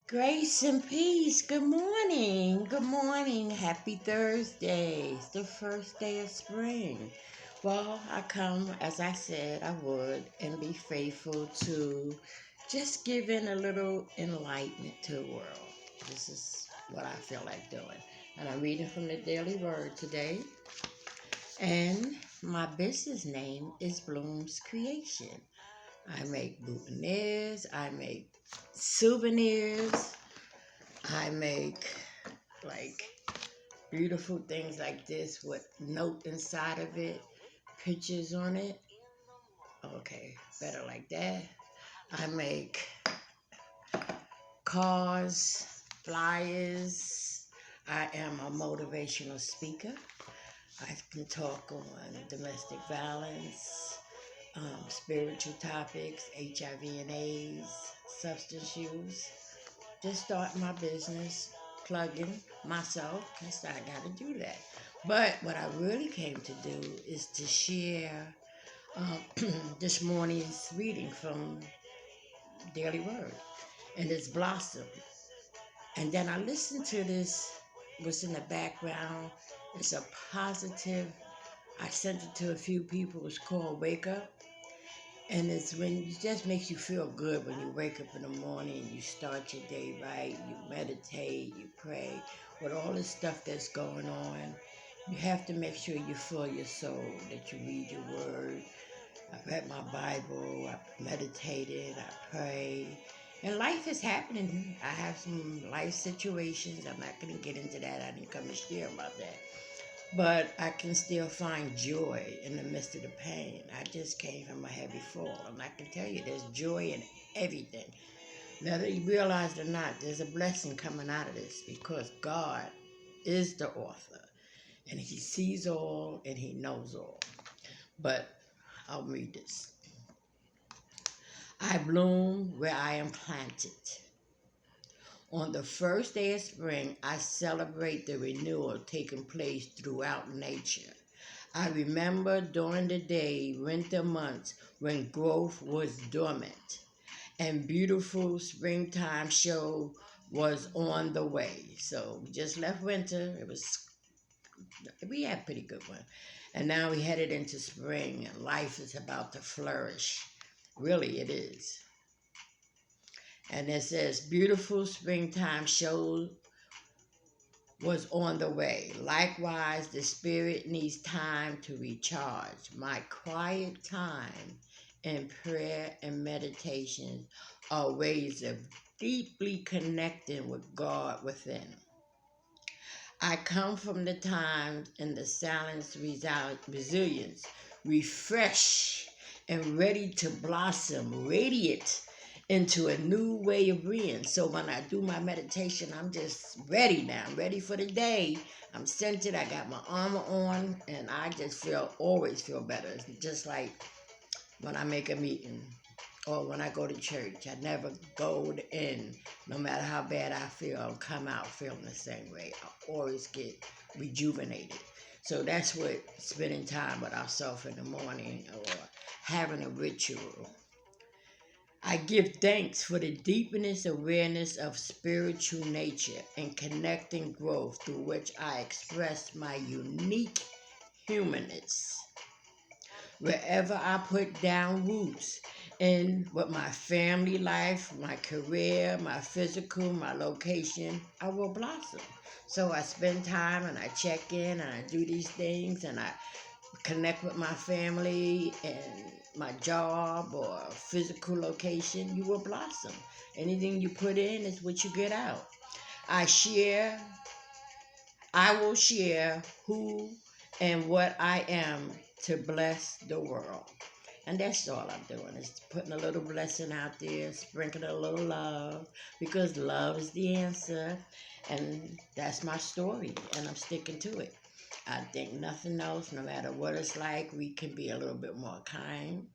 Grace and peace. Good morning. Good morning. Happy Thursday. It's the first day of spring. Well, I come as I said I would and be faithful to just giving a little enlightenment to the world. This is what I feel like doing. And I'm reading from the Daily Word today. And my business name is Bloom's Creation. I make boutonnieres, I make souvenirs, I make like beautiful things like this with note inside of it, pictures on it. Okay, better like that. I make cards, flyers. I am a motivational speaker. I can talk on domestic violence, spiritual topics, HIV and AIDS, substance use. Just start my business, plugging myself, because I got to do that. But what I really came to do is to share this morning's reading from Daily Word, and it's Blossom. And then I listened to this, what's in the background. It's a positive. I sent it to a few people. It's called Wake Up. And it's when it just makes you feel good when you wake up in the morning and you start your day right, you meditate, you pray. With all this stuff that's going on, you have to make sure you fill your soul, that you read your word. I read my Bible, I meditated, I pray. And life is happening. I have some life situations. I'm not going to get into that. I didn't come to share about that. But I can still find joy in the midst of the pain. I just came from a heavy fall, and I can tell you there's joy in everything. Whether you realize it or not, there's a blessing coming out of this because God is the author, and He sees all and He knows all. But I'll read this. I bloom where I am planted. On the first day of spring, I celebrate the renewal taking place throughout nature. I remember during the day, winter months, when growth was dormant and beautiful springtime show was on the way. So we just left winter. We had a pretty good one. And now we headed into spring and life is about to flourish. Really, it is. And it says, beautiful springtime show was on the way. Likewise, the spirit needs time to recharge. My quiet time and prayer and meditation are ways of deeply connecting with God within. I come from the times in the silence resilience, refreshed and ready to blossom, radiate into a new way of being. So when I do my meditation, I'm just ready now. I'm ready for the day. I'm centered. I got my armor on, and I just always feel better. It's just like when I make a meeting or when I go to church. I never go in, no matter how bad I feel, I'll come out feeling the same way. I always get rejuvenated. So that's what spending time with ourselves in the morning or having a ritual. I give thanks for the deepness awareness of spiritual nature and connecting growth through which I express my unique humanness. Wherever I put down roots in with my family life, my career, my physical, my location, I will blossom. So I spend time and I check in and I do these things and I connect with my family and my job or physical location, you will blossom. Anything you put in is what you get out. I share, I will share who and what I am to bless the world. And that's all I'm doing is putting a little blessing out there, sprinkling a little love, because love is the answer. And that's my story, and I'm sticking to it. I think nothing else, no matter what it's like, we can be a little bit more kind,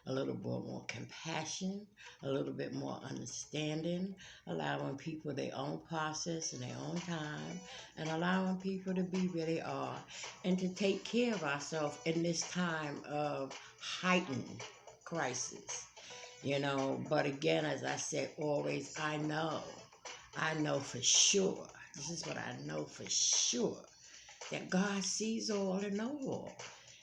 a little bit more compassion, a little bit more understanding, allowing people their own process and their own time, and allowing people to be where they are, and to take care of ourselves in this time of heightened crisis. But again, as I said, always, I know. I know for sure, this is what I know for sure, that God sees all and know all.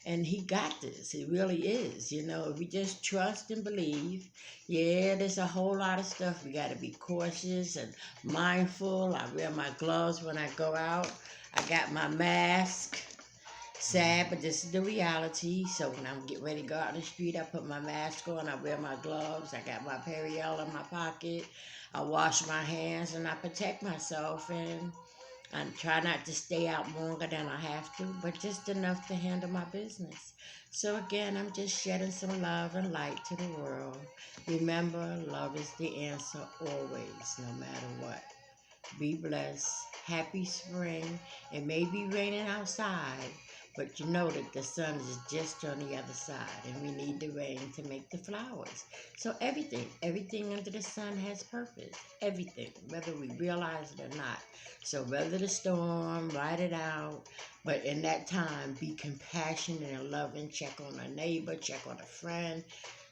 And He got this. He really is. You know, if we just trust and believe, yeah, there's a whole lot of stuff. We got to be cautious and mindful. I wear my gloves when I go out. I got my mask. Sad, but this is the reality. So when I'm getting ready to go out in the street, I put my mask on, I wear my gloves, I got my Periel in my pocket, I wash my hands, and I protect myself. And I try not to stay out longer than I have to, but just enough to handle my business. So again, I'm just shedding some love and light to the world. Remember, love is the answer always, no matter what. Be blessed. Happy spring. It may be raining outside, but you know that the sun is just on the other side, and we need the rain to make the flowers. So everything under the sun has purpose. Everything, whether we realize it or not. So weather the storm, ride it out, but in that time, be compassionate and loving. Check on a neighbor, check on a friend.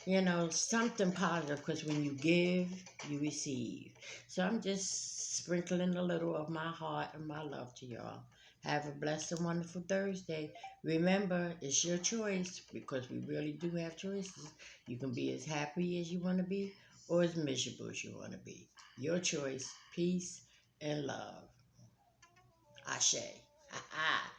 You know, something positive, because when you give, you receive. So I'm just sprinkling a little of my heart and my love to y'all. Have a blessed and wonderful Thursday. Remember, it's your choice, because we really do have choices. You can be as happy as you want to be or as miserable as you want to be. Your choice. Peace and love. Ashe. Ha ha.